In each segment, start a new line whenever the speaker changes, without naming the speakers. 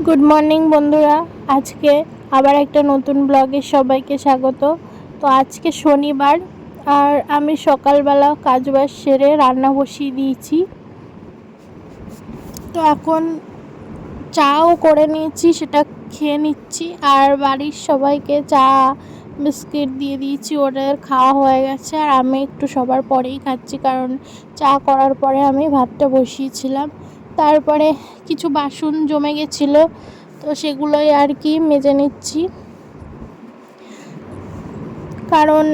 Good morning বন্ধুরা, আজকে আবার একটা নতুন ব্লগে সবাইকে স্বাগত। তো আজকে শনিবার আর আমি সকালবেলা কাজবাজ সেরে রান্না বসিয়ে দিয়েছি। তো এখন চাও করে নিয়েছি, সেটা খেয়ে নিচ্ছি। আর বাড়ির সবাইকে চা বিস্কিট দিয়ে দিয়েছি, ওদের খাওয়া হয়ে গেছে। আর আমি একটু সবার পরেই খাচ্ছি, কারণ চা করার পরে আমি ভাতটা বসিয়েছিলাম। তারপরে কিছু বাসন জমে গেছিলো, তো সেগুলোই আর কি মেজে নিচ্ছি, কারণ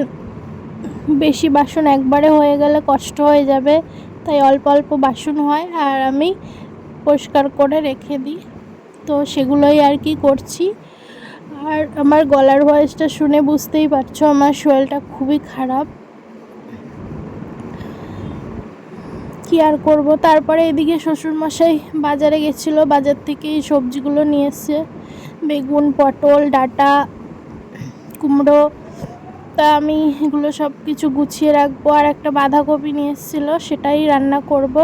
বেশি বাসন একবারে হয়ে গেলে কষ্ট হয়ে যাবে, তাই অল্প অল্প বাসন হয় আর আমি পরিষ্কার করে রেখে দিই। তো সেগুলোই আর কি করছি। আর আমার গলার ভয়েসটা শুনে বুঝতেই পারছো আমার শরীরটা খুবই খারাপ, কি আর করব। তারপরে এদিকে শ্বশুরমশাই বাজারে গেছিলো, বাজার থেকে এই সবজিগুলো নিয়ে এসছে, বেগুন, পটল, ডাঁটা, কুমড়ো। তা আমি এগুলো সব কিছু গুছিয়ে রাখবো। আর একটা বাঁধাকপি নিয়ে এসেছিলো, সেটাই রান্না করব।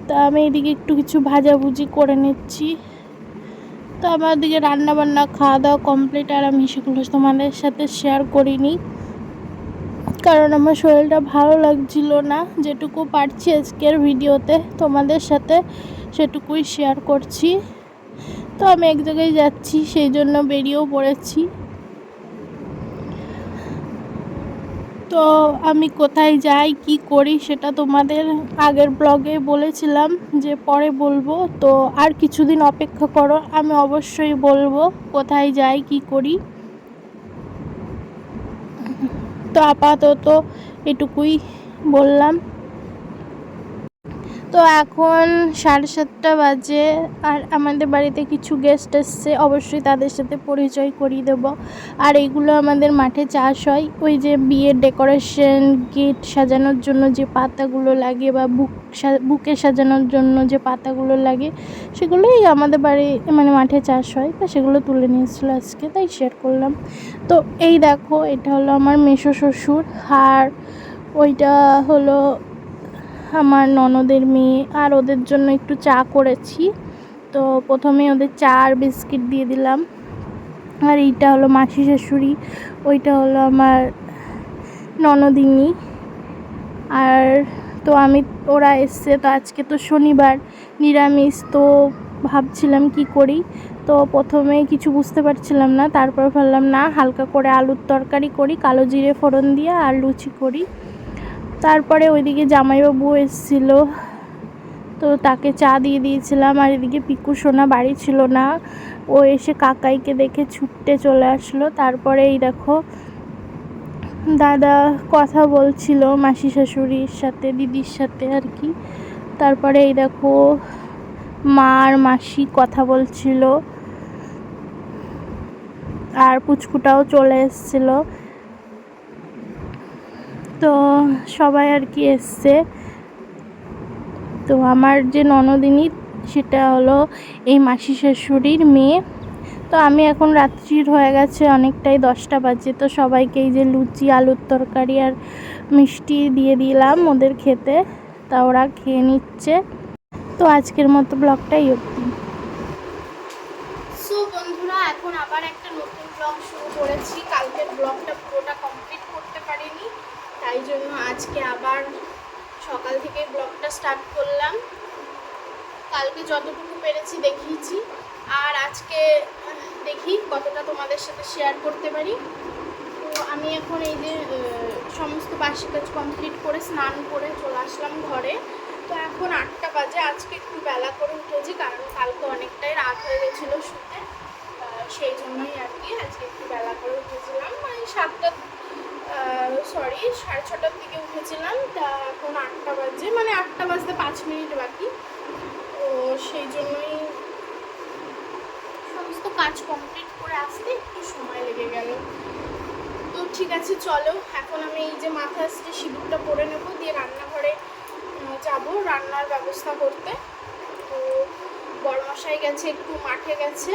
তা আমি এদিকে একটু কিছু ভাজাভুজি করে নিচ্ছি। তো আমার দিকে রান্না বান্না খাওয়া দাওয়া কমপ্লিট, আর আমি সেগুলো তোমাদের সাথে শেয়ার করিনি, কারণ আমার শরীরটা ভালো লাগছিল না। যেটুকু পারছি আজকের ভিডিওতে তোমাদের সাথে সেটুকুই শেয়ার করছি। তো আমি এক জায়গায় যাচ্ছি, সেই জন্য বেরিয়েও পড়েছি। তো আমি কোথায় যাই কি করি সেটা তোমাদের আগের ব্লগে বলেছিলাম যে পরে বলবো। তো আর কিছুদিন অপেক্ষা করো, আমি অবশ্যই বলবো কোথায় যাই কি করি। তো আপাতত এটুকুই বললাম। তো এখন 7:30 বাজে, আর আমাদের বাড়িতে কিছু গেস্ট এসছে, অবশ্যই তাদের সাথে পরিচয় করিয়ে দেব। আর এগুলো আমাদের মাঠে চাষ হয়, ওই যে বিয়ের ডেকোরেশন, গেট সাজানোর জন্য যে পাতাগুলো লাগে, বা বুকে সাজানোর জন্য যে পাতাগুলো লাগে, সেগুলোই আমাদের বাড়ি মানে মাঠে চাষ হয়। তো সেগুলো তুলে নিয়েছিল আজকে, তাই শেয়ার করলাম। তো এই দেখো, এটা হলো আমার মেসো শ্বশুর, আর ওইটা হলো আমার ননদের মেয়ে। আর ওদের জন্য একটু চা করেছি। তো প্রথমে ওদের চা আর বিস্কিট দিয়ে দিলাম। আর এইটা হলো মাসি শাশুড়ি, ওইটা হলো আমার ননদিনী। আর তো ওরা এসছে, তো আজকে তো শনিবার, নিরামিষ। তো ভাবছিলাম কি করি, তো প্রথমে কিছু বুঝতে পারছিলাম না। তারপর ভাবলাম না, হালকা করে আলুর তরকারি করি, কালো জিরে ফোড়ন দিয়ে, আর লুচি করি। তারপরে ওইদিকে জামাইবাবু এসেছিল, তো তাকে চা দিয়ে দিয়েছিলাম। আর এদিকে পিকু সোনা বাড়ি ছিল না, ও এসে কাকাইকে দেখে ছুটতে চলে আসলো। তারপরে এই দেখো, দাদা কথা বলছিল মাসি শাশুড়ির সাথে, দিদির সাথে আর কি। তারপরে এই দেখো, মা আর মাসি কথা বলছিল, আর পুচকুটাও চলে এসেছিল। তো সবাই আর কি এসছে। তো আমার যে ননদিনী, সেটা হলো এই মাসি শাশুড়ির মেয়ে। তো আমি এখন রাত্রির হয়ে গেছে অনেকটাই, 10টা বাজে। তো সবাইকে এই যে লুচি, আলুর তরকারি আর মিষ্টি দিয়ে দিলাম ওদের খেতে, তা ওরা খেয়ে নিচ্ছে। তো আজকের মতো ব্লগটাই অবধি। সো বন্ধুরা, এখন আবার একটা নতুন ব্লগ শুরু করেছি। কালকের ব্লগটা পুরোটা কমপ্লিট করতে পারিনি, তাই জন্য আজকে আবার সকাল থেকে ব্লগটা স্টার্ট করলাম। কালকে যতটুকু পেরেছি দেখিয়েছি, আর আজকে দেখি কতটা তোমাদের সাথে শেয়ার করতে পারি। তো আমি এখন এই যে সমস্ত বাসি কাজ কমপ্লিট করে স্নান করে চলে আসলাম ঘরে। তো এখন 8টা বাজে। আজকে একটু বেলা করে উঠেছি, কারণ কালকে অনেকটাই রাত হয়ে গেছিলো শুতে, সেই জন্যই আর কি আজকে একটু বেলা করে উঠেছিলাম। মানে 6:30-6:30 দিকে উঠেছিলাম। তা এখন 8টা বাজে, মানে 8টা বাজতে 5 মিনিট বাকি। তো সেই জন্যই সমস্ত কাজ কমপ্লিট করে আসতে একটু সময় লেগে গেল। তো ঠিক আছে, চলো এখন আমি এই যে মাথা আসতে সিঁদুরটা পরে নেব, দিয়ে রান্নাঘরে যাব রান্নার ব্যবস্থা করতে। তো বড়মশাই গেছে, একটু মাঠে গেছে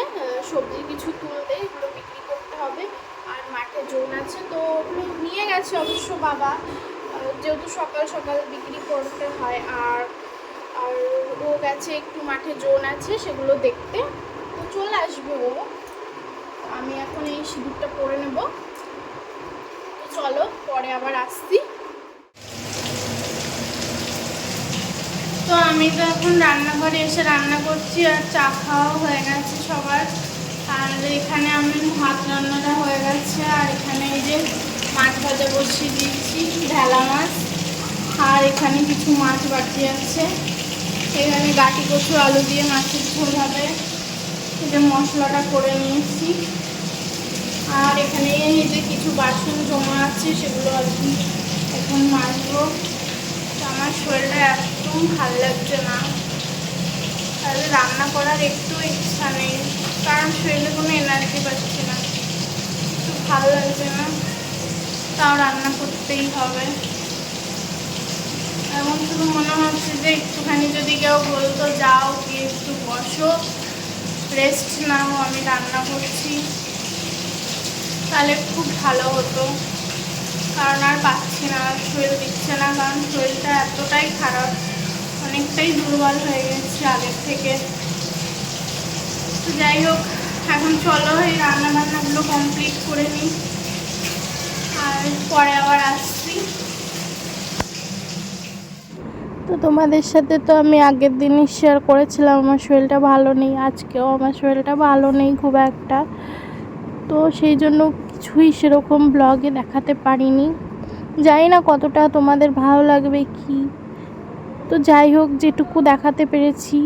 সবজি কিছু তুলতে, এগুলো বিক্রি করতে হবে। আর মাঠে জোন আছে, তো ওগুলো নিয়ে গেছে অবশ্য বাবা, যেহেতু সকাল সকাল বিক্রি করতে হয়। আর ও গেছে একটু মাঠে জোন আছে সেগুলো দেখতে। তো চলে আসবে ও। আমি এখন এই সিঁদুরটা পরে নেব। তো চলো পরে আবার আসছি। তো আমি তো এখন রান্নাঘরে এসে রান্না করছি, আর চা খাওয়া হয়ে গেছে সবার। আর এখানে আমি ভাত রান্নাটা হয়ে গেছে, আর এখানে এই যে মাছ ভাজা বসিয়ে দিয়েছি, ঢেলা মাছ। আর এখানে কিছু মাছ বাকি আছে। এখানে গাটি কচু আলু দিয়ে মাছের ঝোল হবে। এই যে মশলাটা করে নিয়েছি। আর এখানে এই যে কিছু বাসন জমা আছে, সেগুলো আর কি এখন মাজবো। আমার শরীরটা একদম ভালো লাগছে না, তাহলে রান্না করার একটু ইচ্ছা নেই, কারণ শরীরে কোনো এনার্জি পাচ্ছি না, একটু ভালো লাগছে না, তাও রান্না করতেই হবে। এমন শুধু মনে হচ্ছে যে একটুখানি যদি কেউ বলতো যাও গিয়ে একটু বসো, রেস্ট নাও, আমি রান্না করছি, তাহলে খুব ভালো হতো। কারণ আর পাচ্ছি না, শরীর দিচ্ছে না, কারণ শরীরটা এতটাই খারাপ, অনেকটাই দুর্বল হয়ে গেছে আগের থেকে। তো যাই হোক, এখন চলো এই রান্না বান্নাগুলো কমপ্লিট করে নিই, আর পরে আবার আসছি। তো তোমাদের সাথে তো আমি আগের দিনই শেয়ার করেছিলাম আমার শরীরটা ভালো নেই, আজকেও আমার শরীরটা ভালো নেই খুব একটা। তো সেই জন্য কিছুই সেরকম ব্লগে দেখাতে পারিনি, জানি না কতটা তোমাদের ভালো লাগবে কি। তো যাই হোক, যেটুকু দেখাতে পেরেছি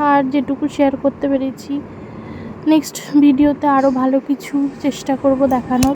আর যেটুকু শেয়ার করতে পেরেছি, নেক্সট ভিডিওতে আরও ভালো কিছু চেষ্টা করব দেখানোর।